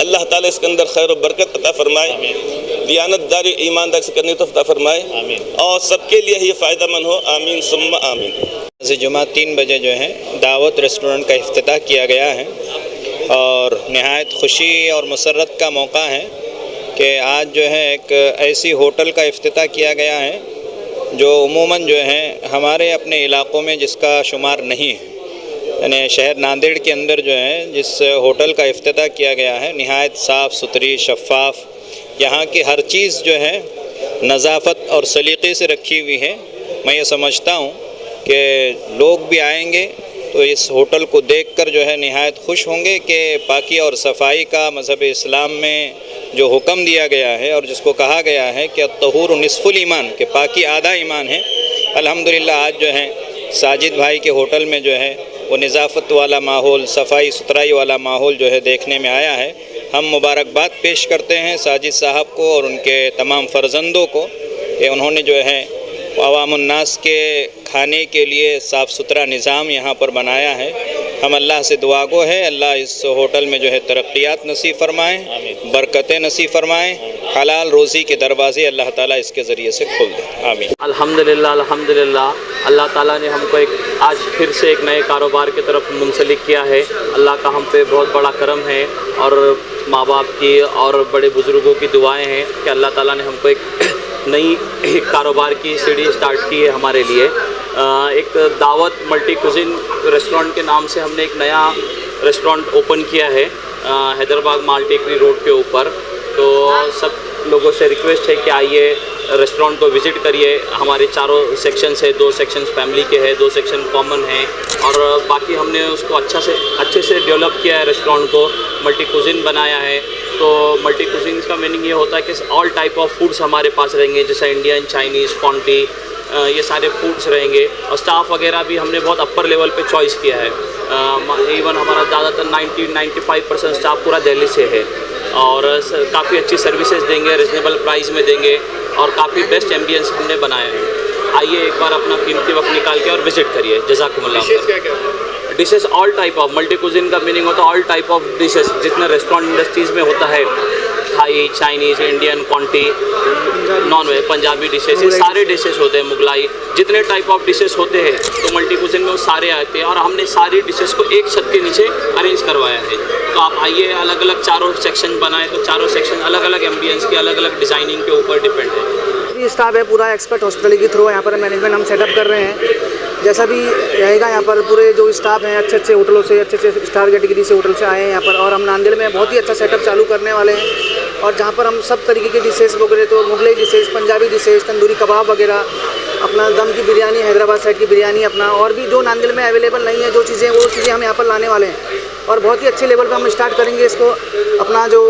اللہ تعالیٰ اس کے اندر خیر و برکت عطا فرمائے، دیانت داری ایمانداری سے کرنے تو عطا فرمائے، اور سب کے لیے یہ فائدہ مند ہو، آمین ثم آمین۔ جمعہ 3 بجے جو ہے دعوت ریسٹورنٹ کا افتتاح کیا گیا ہے، اور نہایت خوشی اور مسرت کا موقع ہے کہ آج جو ہے ایک ایسی ہوٹل کا افتتاح کیا گیا ہے جو عموماً جو ہے ہمارے اپنے علاقوں میں جس کا شمار نہیں ہے، یعنی شہر ناندیڑ کے اندر جو ہے جس ہوٹل کا افتتاح کیا گیا ہے نہایت صاف ستھری، شفاف، یہاں کی ہر چیز جو ہے نظافت اور سلیقے سے رکھی ہوئی ہے۔ میں یہ سمجھتا ہوں کہ لوگ بھی آئیں گے تو اس ہوٹل کو دیکھ کر جو ہے نہایت خوش ہوں گے کہ پاکی اور صفائی کا مذہب اسلام میں جو حکم دیا گیا ہے اور جس کو کہا گیا ہے کہ الطہور نصف الایمان، کہ پاکی آدھا ایمان ہے، الحمدللہ آج جو ہے ساجد بھائی کے ہوٹل میں جو ہے وہ نظافت والا ماحول، صفائی ستھرائی والا ماحول جو ہے دیکھنے میں آیا ہے۔ ہم مبارکباد پیش کرتے ہیں ساجد صاحب کو اور ان کے تمام فرزندوں کو کہ انہوں نے جو ہے عوام الناس کے کھانے کے لیے صاف ستھرا نظام یہاں پر بنایا ہے۔ ہم اللہ سے دعا گو ہے اللہ اس ہوٹل میں جو ہے ترقیات نصیب فرمائیں، برکتیں نصیب فرمائیں، حلال روزی کے دروازے اللہ تعالیٰ اس کے ذریعے سے کھول دیں، آمین۔ الحمدللہ اللہ تعالیٰ نے ہم کو آج پھر سے ایک نئے کاروبار کی طرف منسلک کیا ہے۔ اللہ کا ہم پہ بہت بڑا کرم ہے، اور ماں باپ کی اور بڑے بزرگوں کی دعائیں ہیں کہ اللہ تعالیٰ نے ہم کو ایک نئی کاروبار کی سیڑھی اسٹارٹ کی ہے ہمارے لیے۔ ایک دعوت ملٹی کوزین ریسٹورنٹ کے نام سے ہم نے ایک نیا ریسٹورنٹ اوپن کیا ہے حیدرآباد مال ٹیکری روڈ کے اوپر۔ تو سب لوگوں سے ریکویسٹ ہے کہ آئیے ریسٹورنٹ کو وزٹ کریے۔ ہمارے چاروں سیکشنز ہے، 2 سیکشنز فیملی کے ہیں، 2 سیکشن کامن ہیں، اور باقی ہم نے اس کو اچھے سے ڈیولپ کیا ہے، ریسٹورنٹ کو ملٹی کوزین بنایا ہے۔ تو ملٹی کوزین کا میننگ یہ ہوتا ہے کہ آل ٹائپ آف فوڈس ہمارے پاس رہیں گے، جیسے انڈین، چائنیز، کونٹی، یہ سارے فوڈس رہیں گے، اور اسٹاف وغیرہ بھی ہم نے بہت اپر لیول پہ چوائس کیا ہے۔ ایون ہمارا زیادہ تر 90-95% اسٹاف پورا دہلی سے ہے، اور کافی اچھی سروسز دیں گے، ریزنیبل پرائز میں دیں گے، اور کافی بیسٹ ایمبینس ہم نے بنایا ہے۔ آئیے ایک بار اپنا قیمتی وقت نکال کے اور وزٹ کریے، جزاکم اللہ۔ Dishes all type of, multi cuisine کا میننگ ہوتا ہے آل ٹائپ آف ڈشز، جتنا ریسٹورینٹ انڈسٹریز میں ہوتا ہے، تھائی، چائنیز، انڈین، کونٹی، نان ویج، پنجابی ڈشز، یہ سارے ڈشز ہوتے ہیں، مغلائی، جتنے ٹائپ آف ڈشز ہوتے ہیں تو ملٹی کوزین میں وہ سارے آتے ہیں، اور ہم نے ساری ڈشز کو ایک چھت کے نیچے ارینج کروایا ہے۔ تو آپ آئیے، الگ الگ چاروں سیکشن بنائے، تو چاروں سیکشن الگ الگ ایمبینس کے، الگ الگ ڈیزائننگ کے اوپر ڈیپینڈ ہے۔ اسٹاف ہے پورا ایکسپرٹ ہاسپٹل کے تھرو یہاں پر مینجمنٹ ہم سیٹ اپ کر رہے ہیں، جیسا بھی رہے گا یہاں پر پورے جو اسٹاف ہیں اچھے ہوٹلوں سے، اچھے اسٹار کیٹیگری سے ہوٹل سے آئے ہیں یہاں پر، اور ہم ناندیڑ میں بہت ہی اچھا سیٹ اپ چالو کرنے والے ہیں، اور جہاں پر ہم سب طریقے کے ڈشز وغیرہ، تو مغلئی ڈشز، پنجابی ڈشز، تندوری کباب وغیرہ، اپنا دم کی بریانی، حیدرآباد سائڈ کی بریانی اپنا، اور بھی جو ناندیڑ میں اویلیبل نہیں ہے جو چیزیں، وہ چیزیں ہم یہاں پر لانے والے ہیں، اور بہت ہی اچھے لیول پہ ہم اسٹارٹ کریں گے اس کو۔ اپنا جو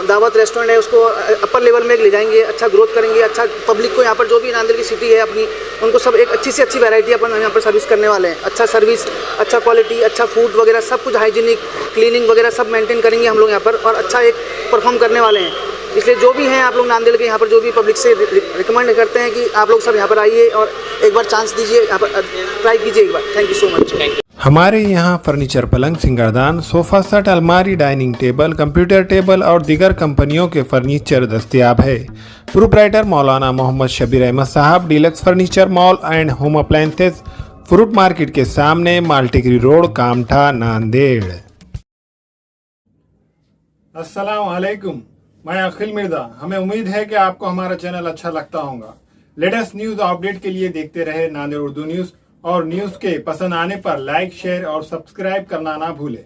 دعوت ریسٹورنٹ ہے اس کو اپر لیول میں لے جائیں گے، اچھا گروتھ کریں گے، اچھا پبلک کو یہاں پر جو بھی ناندیڑ کی سٹی ہے اپنی، ان کو سب ایک اچھی سے اچھی ویرائٹی اپن یہاں پر سروس کرنے والے ہیں، اچھا سروس، اچھا کوالٹی، اچھا فوڈ وغیرہ سب کچھ ہائیجینک، کلیننگ وغیرہ سب مینٹین کریں گے ہم لوگ یہاں پر، اور اچھا ایک پرفارم کرنے والے ہیں۔ اس لیے جو بھی ہیں آپ لوگ ناندیڑ کے یہاں پر جو بھی پبلک سے ریکمینڈ کرتے ہیں کہ آپ لوگ سب یہاں پر آئیے اور ایک بار چانس دیجیے، یہاں پر ٹرائی کیجیے ایک بار۔ تھینک یو سو مچ۔ ہمارے یہاں فرنیچر، پلنگ، سنگردان، صوفہ سیٹ، الماری، ڈائننگ ٹیبل، کمپیوٹر ٹیبل اور دیگر کمپنیوں کے فرنیچر دستیاب ہے۔ پروپرائٹر مولانا محمد شبیر احمد صاحب، deluxe furniture mall and home appliances, fruit market کے سامنے، مال ٹیکری روڈ، کامٹھا، ناندیڑ۔ السلام علیکم، میں عقیل مرزا۔ ہمیں امید ہے کہ آپ کو ہمارا چینل اچھا لگتا ہوگا۔ لیٹسٹ نیوز اپڈیٹ کے لیے دیکھتے رہے ناندیڑ اردو نیوز، اور نیوز کے پسند آنے پر لائک، شیئر اور سبسکرائب کرنا نہ بھولیں۔